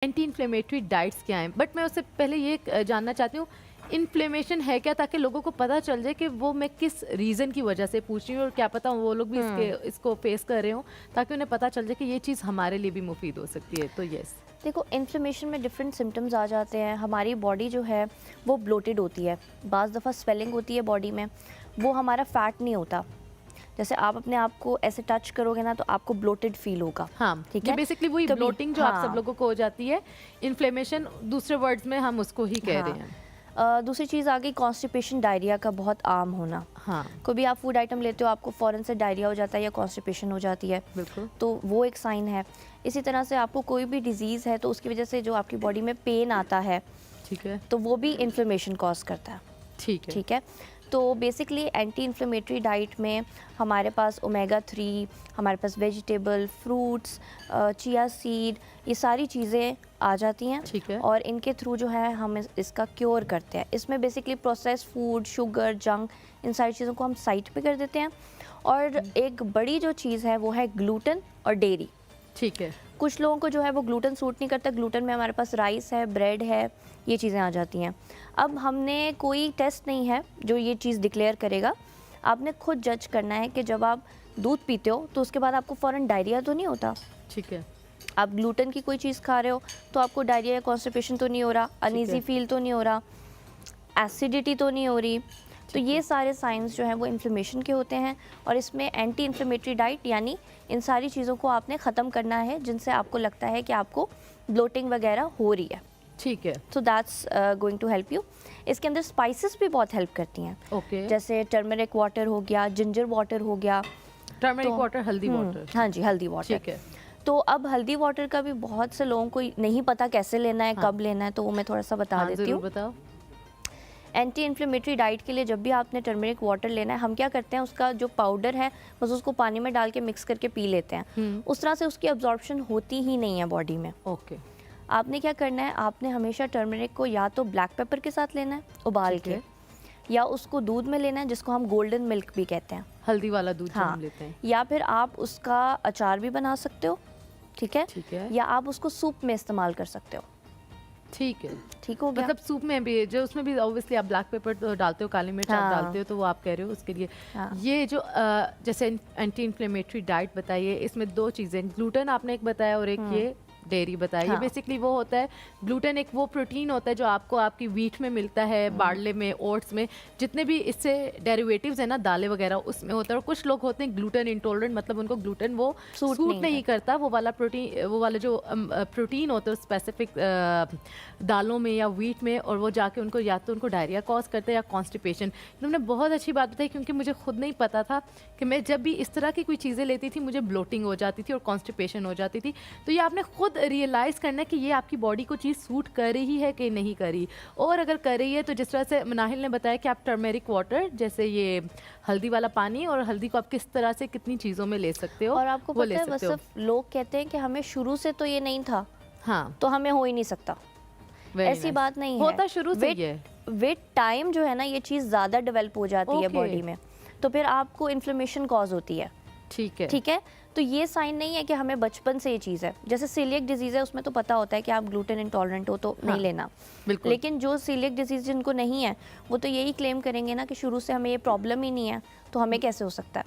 Anti inflammatory diets क्या हैं, but मैं उससे पहले ये जानना चाहती हूँ इन्फ्लेमेशन है क्या, ताकि लोगों को पता चल जाए कि वो मैं किस रीज़न की वजह से पूछ रही हूँ और क्या पता वो लोग भी इसको फेस कर रहे हो, ताकि उन्हें पता चल जाए कि ये चीज़ हमारे लिए भी मुफीद हो सकती है। तो यस, देखो, इन्फ्लेमेशन में डिफरेंट सिम्टम्स आ जाते हैं। हमारी बॉडी जो है वो ब्लोटेड होती है, बाज़ दफ़ा स्वेलिंग होती है बॉडी में, वो हमारा फैट नहीं होता। जैसे आप अपने आप को ऐसे टच करोगे ना तो आपको ब्लोटेड फील होगा। हाँ, ठीक ये है, बेसिकली वही ब्लोटिंग जो आप सब लोगों को हो जाती है, इन्फ्लेमेशन दूसरे वर्ड्स में हम उसको ही कह रहे हैं। दूसरी चीज़ आ गई कॉन्स्टिपेशन, डायरिया का बहुत आम होना। हाँ, कोई भी आप फूड आइटम लेते हो आपको फ़ौरन से डायरिया हो जाता है या कॉन्स्टिपेशन हो जाती है, बिल्कुल। तो वो एक साइन है। इसी तरह से आपको कोई भी डिजीज़ है तो उसकी वजह से जो आपकी बॉडी में पेन आता है, ठीक है, तो वो भी इन्फ्लेमेशन कॉज करता है। ठीक है, ठीक है, तो बेसिकली एंटी इन्फ्लेमेटरी डाइट में हमारे पास ओमेगा 3, हमारे पास वेजिटेबल, फ्रूट्स, चिया सीड, ये सारी चीज़ें आ जाती हैं। ठीक है, और इनके थ्रू जो है हम इसका क्योर करते हैं। इसमें basically process food, sugar, junk, इन सारी चीज़ों को हम साइड पे कर देते हैं। और एक बड़ी जो चीज़ है वो है ग्लूटेन और डेयरी। ठीक है, कुछ लोगों को जो है वो ग्लूटेन सूट नहीं करता। ग्लूटेन में हमारे पास राइस है, ब्रेड है, ये चीज़ें आ जाती हैं। अब हमने कोई टेस्ट नहीं है जो ये चीज़ डिक्लेयर करेगा। आपने खुद जज करना है कि जब आप दूध पीते हो तो उसके बाद आपको फ़ौरन डायरिया तो नहीं होता। ठीक है, आप ग्लूटेन की कोई चीज़ खा रहे हो तो आपको डायरिया या कॉन्स्टिपेशन तो नहीं हो रहा, अनईजी फील तो नहीं हो रहा, एसिडिटी तो नहीं हो रही। तो ये सारे साइंस जो हैं वो इन्फ्लेमेशन के होते हैं। और इसमें एंटी इन्फ्लेमेटरी डाइट यानी इन सारी चीज़ों को आपने ख़त्म करना है जिनसे आपको लगता है कि आपको ब्लोटिंग वगैरह हो रही है। ठीक है, so that's going to help you. इसके अंदर स्पाइसेस भी बहुत हेल्प करती हैं। ओके। जैसे टर्मरिक वाटर हो गया, जिंजर वाटर हो गया। टर्मरिक वाटर, हल्दी वाटर। हाँ जी, हल्दी वाटर। ठीक है, तो अब हल्दी वाटर का भी बहुत से लोगों को नहीं पता कैसे लेना है, कब लेना है, तो वो मैं थोड़ा सा बता देती हूँ। बताओ। एंटी इन्फ्लेमेटरी डाइट के लिए जब भी आपने टर्मरिक वाटर लेना है, हम क्या करते हैं, उसका जो पाउडर है बस उसको पानी में डाल के मिक्स करके पी लेते हैं। उस तरह से उसकी अब्जॉर्प्शन होती ही नहीं है बॉडी में। ओके। आपने क्या करना है, आपने हमेशा टर्मरिक को या तो ब्लैक पेपर के साथ लेना है उबाल के, या उसको दूध में लेना है जिसको हम गोल्डन मिल्क भी कहते हैं, हल्दी वाला दूध जो हाँ, हम लेते हैं। या फिर आप उसका अचार भी बना सकते हो। ठीक है, ठीक है, या आप उसको सूप में इस्तेमाल कर सकते हो। ठीक है, ठीक हो गया। मतलब सूप में भी, जो उसमें भी ऑब्वियसली आप ब्लैक पेपर तो डालते हो, काली मिर्च आप डालते हो, तो वो आप कह रहे हो उसके लिए। ये जो जैसे एंटी इन्फ्लेमेटरी डाइट बताइए, इसमें दो चीज़ें, ग्लूटेन आपने एक बताया और एक ये डेयरी बताया। ये बेसिकली वो होता है, ग्लूटेन एक वो प्रोटीन होता है जो आपको आपकी व्हीट में मिलता है, बार्ले में, ओट्स में, जितने भी इससे डेरिवेटिव्स है ना, दालें वगैरह, उसमें होता है। और कुछ लोग होते हैं ग्लूटेन इंटॉलरेंट, मतलब उनको ग्लूटेन वो सूट नहीं करता, वो वाला प्रोटीन, वो वाला जो प्रोटीन होता है स्पेसिफिक दालों में या व्हीट में, और वो जाके उनको या तो उनको डायरिया कॉज करते हैं या कॉन्स्टिपेशन। तुमने बहुत अच्छी बात बताई, क्योंकि मुझे खुद नहीं पता था कि मैं जब भी इस तरह की कोई चीज़ें लेती थी मुझे ब्लोटिंग हो जाती थी और कॉन्स्टिपेशन हो जाती थी। तो ये आपने खुद रियलाइज़ करना है कि ये आपकी बॉडी को चीज़ सूट कर रही है कि नहीं कर रही। और अगर कर रही है तो जिस तरह से मनाहिल ने बताया कि आप टर्मेरिक वाटर, जैसे ये हल्दी वाला पानी, और हल्दी को आप किस तरह से कितनी चीज़ों में ले सकते हो, और आपको पता है, बस सिर्फ लोग कहते हैं कि हमें शुरू से तो ये नहीं था, हाँ, तो हमें हो ही नहीं सकता। ऐसी बात नहीं है, होता शुरू से ही है। विद टाइम जो है ना ये चीज़ ज़्यादा डेवलप हो जाती है बॉडी में, तो फिर आपको इन्फ्लेमेशन कॉज होती है। ठीक है, ठीक है, तो ये साइन नहीं है कि हमें बचपन से ये चीज़ है। जैसे सीलियक डिजीज़ है, उसमें तो पता होता है कि आप ग्लूटेन इंटॉलरेंट हो तो नहीं लेना। बिल्कुल। लेकिन जो सीलियक डिजीज़ जिनको नहीं है वो तो यही क्लेम करेंगे ना कि शुरू से हमें ये प्रॉब्लम ही नहीं है, तो हमें कैसे हो सकता है।